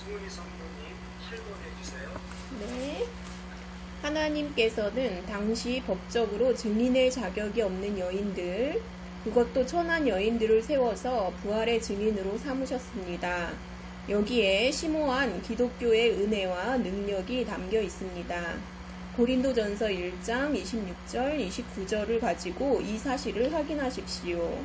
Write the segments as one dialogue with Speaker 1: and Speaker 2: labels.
Speaker 1: 승훈이 성도님 8번 해주세요.
Speaker 2: 네. 하나님께서는 당시 법적으로 증인의 자격이 없는 여인들, 그것도 천한 여인들을 세워서 부활의 증인으로 삼으셨습니다. 여기에 심오한 기독교의 은혜와 능력이 담겨 있습니다. 고린도전서 1장 26절, 29절을 가지고 이 사실을 확인하십시오.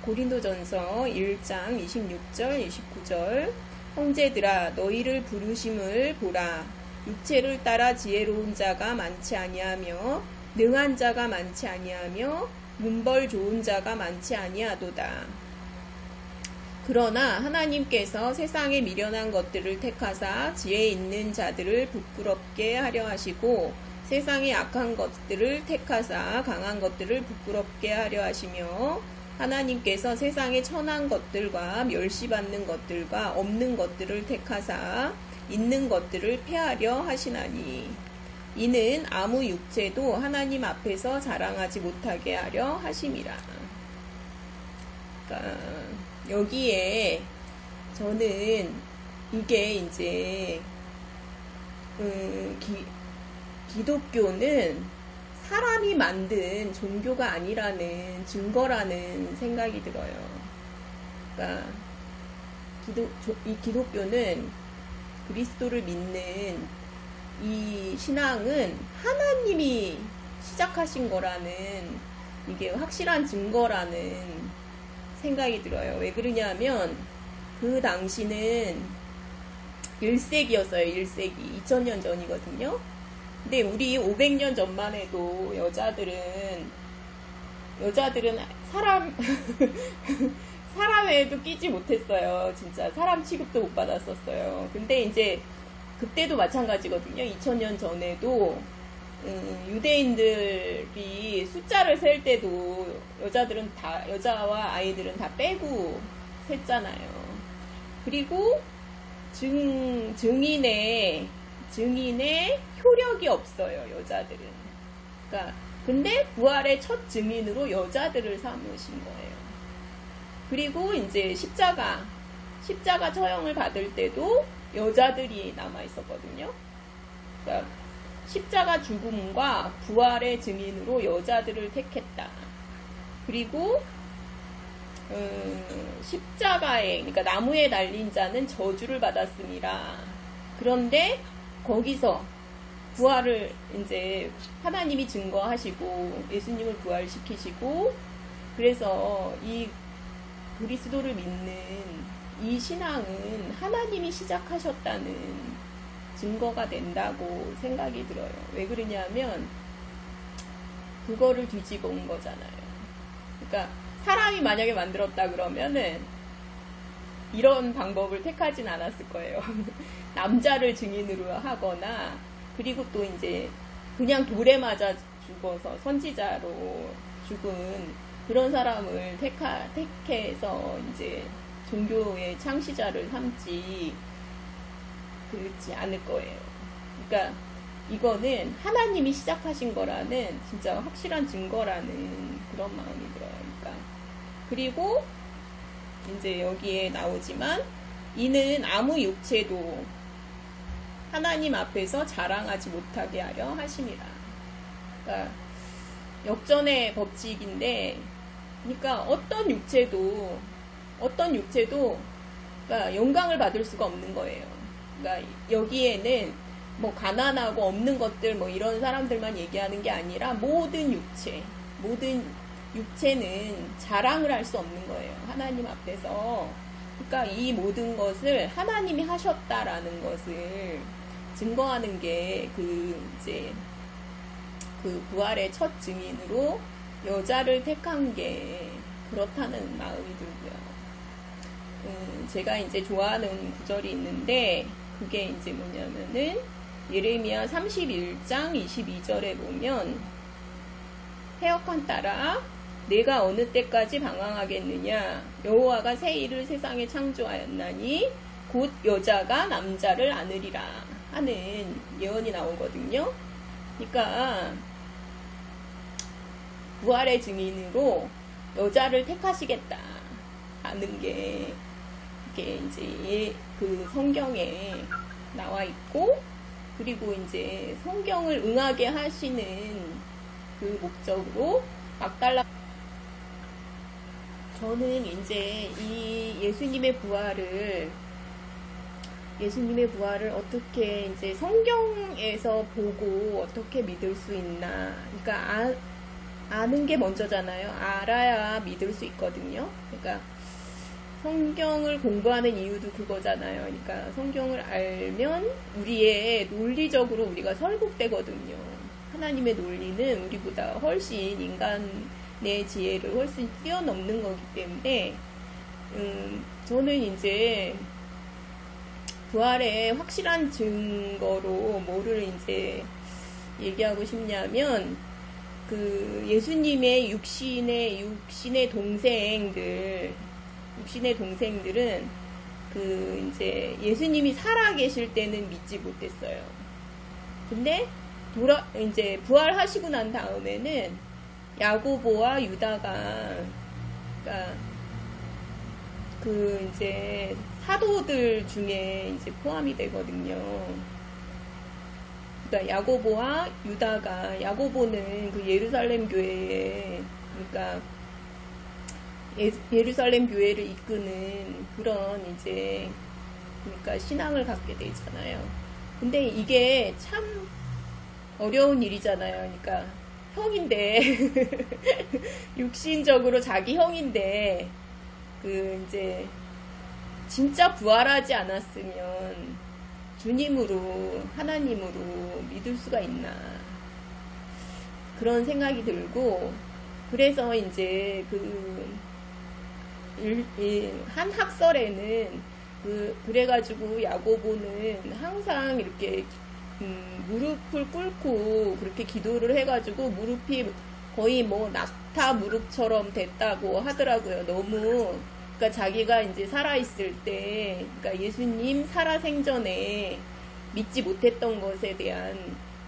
Speaker 2: 고린도전서 1장 26절, 29절 형제들아 너희를 부르심을 보라. 육체를 따라 지혜로운 자가 많지 아니하며 능한 자가 많지 아니하며 문벌 좋은 자가 많지 아니하도다. 그러나 하나님께서 세상에 미련한 것들을 택하사 지혜 있는 자들을 부끄럽게 하려 하시고 세상에 악한 것들을 택하사 강한 것들을 부끄럽게 하려 하시며 하나님께서 세상에 천한 것들과 멸시받는 것들과 없는 것들을 택하사 있는 것들을 폐하려 하시나니 이는 아무 육체도 하나님 앞에서 자랑하지 못하게 하려 하심이라. 그러니까 여기에 저는 이게 이제 기독교는 사람이 만든 종교가 아니라는 증거라는 생각이 들어요. 그러니까 이 기독교는 그리스도를 믿는 이 신앙은 하나님이 시작하신 거라는 이게 확실한 증거라는 생각이 들어요. 왜 그러냐면 그 당시는 1세기였어요. 1세기. 2000년 전이거든요. 근데 우리 500년 전만 해도 여자들은 사람에도 끼지 못했어요. 진짜 사람 취급도 못 받았었어요. 근데 이제 그때도 마찬가지거든요. 2000년 전에도 유대인들이 숫자를 셀 때도 여자와 아이들은 다 빼고 셌잖아요. 그리고 증인의 효력이 없어요. 여자들은. 그러니까 근데 부활의 첫 증인으로 여자들을 삼으신 거예요. 그리고 이제 십자가 처형을 받을 때도 여자들이 남아 있었거든요. 그러니까 십자가 죽음과 부활의 증인으로 여자들을 택했다. 그리고 십자가에 그러니까 나무에 달린 자는 저주를 받았습니다. 그런데 거기서 부활을 이제 하나님이 증거하시고 예수님을 부활시키시고 그래서 이 그리스도를 믿는 이 신앙은 하나님이 시작하셨다는 증거가 된다고 생각이 들어요. 왜 그러냐면 그거를 뒤집어 온 거잖아요. 그러니까 사람이 만약에 만들었다 그러면은 이런 방법을 택하진 않았을 거예요. 남자를 증인으로 하거나 그리고 또 이제 그냥 돌에 맞아 죽어서 선지자로 죽은 그런 사람을 택해서 이제 종교의 창시자를 삼지 그렇지 않을 거예요. 그러니까 이거는 하나님이 시작하신 거라는 진짜 확실한 증거라는 그런 마음이 들어요. 그러니까 그리고 이제 여기에 나오지만 이는 아무 육체도 하나님 앞에서 자랑하지 못하게 하려 하심이라. 그러니까 역전의 법칙인데, 그러니까 어떤 육체도 그러니까 영광을 받을 수가 없는 거예요. 그러니까 여기에는 뭐 가난하고 없는 것들 뭐 이런 사람들만 얘기하는 게 아니라 모든 육체는 자랑을 할 수 없는 거예요. 하나님 앞에서. 그러니까 이 모든 것을 하나님이 하셨다라는 것을 증거하는 게 이제 그 부활의 첫 증인으로 여자를 택한 게 그렇다는 마음이 들고요. 제가 이제 좋아하는 구절이 있는데 그게 이제 뭐냐면은 예레미야 31장 22절에 보면 패역한 딸아 내가 어느 때까지 방황하겠느냐 여호와가 새 일을 세상에 창조하였나니 곧 여자가 남자를 안으리라 하는 예언이 나오거든요. 그러니까 부활의 증인으로 여자를 택하시겠다 하는 게 이렇게 이제 그 성경에 나와 있고, 그리고 이제 성경을 응하게 하시는 그 목적으로 막달라. 저는 이제 이 예수님의 부활을 어떻게 이제 성경에서 보고 어떻게 믿을 수 있나. 그러니까 아는 게 먼저잖아요. 알아야 믿을 수 있거든요. 그러니까 성경을 공부하는 이유도 그거잖아요. 그러니까 성경을 알면 우리의 논리적으로 우리가 설국되거든요. 하나님의 논리는 우리보다 훨씬 인간의 지혜를 훨씬 뛰어넘는 거기 때문에 저는 이제 부활의 확실한 증거로 뭐를 이제 얘기하고 싶냐면 그 예수님의 육신의 동생들은 그 이제 예수님이 살아 계실 때는 믿지 못했어요. 근데 이제 부활하시고 난 다음에는 야고보와 유다가 그러니까 그 이제 사도들 중에 이제 포함이 되거든요. 그러니까 야고보와 유다가, 야고보는 그 예루살렘 교회에, 그러니까 예루살렘 교회를 이끄는 그런 이제 그러니까 신앙을 갖게 되잖아요. 근데 이게 참 어려운 일이잖아요. 그러니까 형인데 육신적으로 자기 형인데 그 이제 진짜 부활하지 않았으면 주님으로, 하나님으로 믿을 수가 있나. 그런 생각이 들고, 그래서 이제 한 학설에는 그래가지고 야고보는 항상 이렇게 무릎을 꿇고 그렇게 기도를 해가지고 무릎이 거의 뭐 낙타 무릎처럼 됐다고 하더라고요. 너무 그러니까 자기가 이제 살아있을 때, 그러니까 예수님 살아생전에 믿지 못했던 것에 대한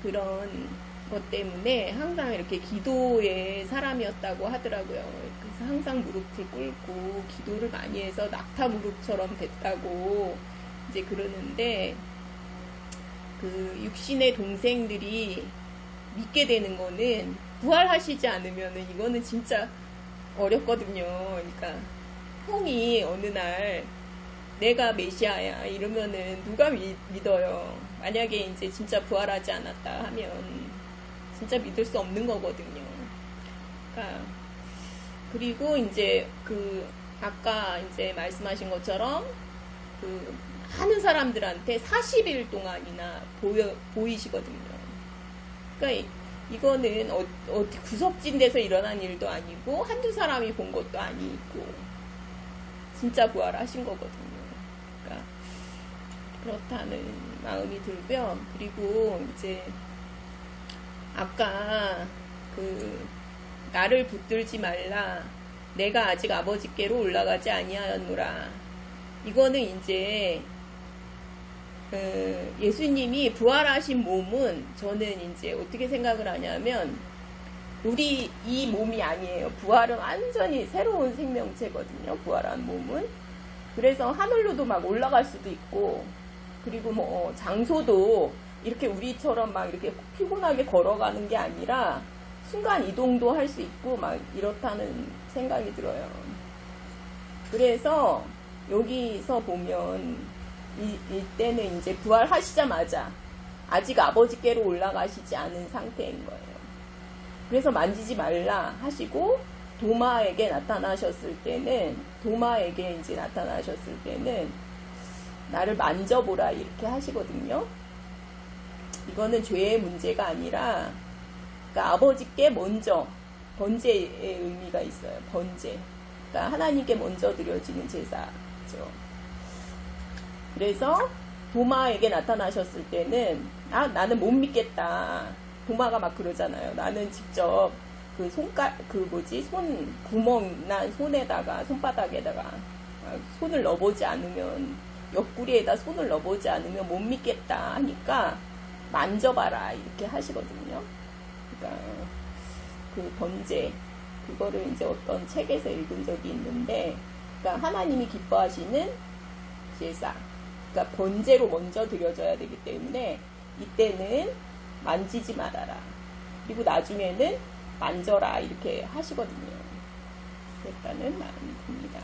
Speaker 2: 그런 것 때문에 항상 이렇게 기도의 사람이었다고 하더라고요. 그래서 항상 무릎을 꿇고 기도를 많이 해서 낙타 무릎처럼 됐다고 이제 그러는데, 그 육신의 동생들이 믿게 되는 거는 부활하시지 않으면은 이거는 진짜 어렵거든요. 그러니까 형이 어느 날 내가 메시아야 이러면은 누가 믿어요. 만약에 이제 진짜 부활하지 않았다 하면 진짜 믿을 수 없는 거거든요. 그러니까 그리고 이제 그 아까 이제 말씀하신 것처럼 그 하는 사람들한테 40일 동안이나 보이시거든요. 그러니까 이거는 어디 구석진 데서 일어난 일도 아니고 한두 사람이 본 것도 아니고 진짜 부활하신 거거든요. 그러니까 그렇다는 마음이 들고요. 그리고 이제 아까 그 나를 붙들지 말라, 내가 아직 아버지께로 올라가지 아니하였노라. 이거는 이제 예수님이 부활하신 몸은 저는 이제 어떻게 생각을 하냐면 우리 이 몸이 아니에요. 부활은 완전히 새로운 생명체거든요. 부활한 몸은. 그래서 하늘로도 막 올라갈 수도 있고, 그리고 뭐 장소도 이렇게 우리처럼 막 이렇게 피곤하게 걸어가는 게 아니라 순간 이동도 할 수 있고 막 이렇다는 생각이 들어요. 그래서 여기서 보면 이때는 이제 부활하시자마자 아직 아버지께로 올라가시지 않은 상태인 거예요. 그래서 만지지 말라 하시고 도마에게 나타나셨을 때는 나를 만져보라 이렇게 하시거든요. 이거는 죄의 문제가 아니라 그러니까 아버지께 먼저 번제의 의미가 있어요. 번제. 그러니까 하나님께 먼저 드려지는 제사죠. 그래서 도마에게 나타나셨을 때는 나는 못 믿겠다. 도마가 막 그러잖아요. 나는 직접 손 구멍 난 손바닥에다가 손을 넣어보지 않으면, 옆구리에다 손을 넣어보지 않으면 못 믿겠다 하니까 만져봐라 이렇게 하시거든요. 그러니까 그 번제, 그거를 이제 어떤 책에서 읽은 적이 있는데, 그러니까 하나님이 기뻐하시는 제사, 그러니까 번제로 먼저 드려져야 되기 때문에 이때는 만지지 말아라. 그리고 나중에는 만져라 이렇게 하시거든요. 그랬다는 마음이 듭니다.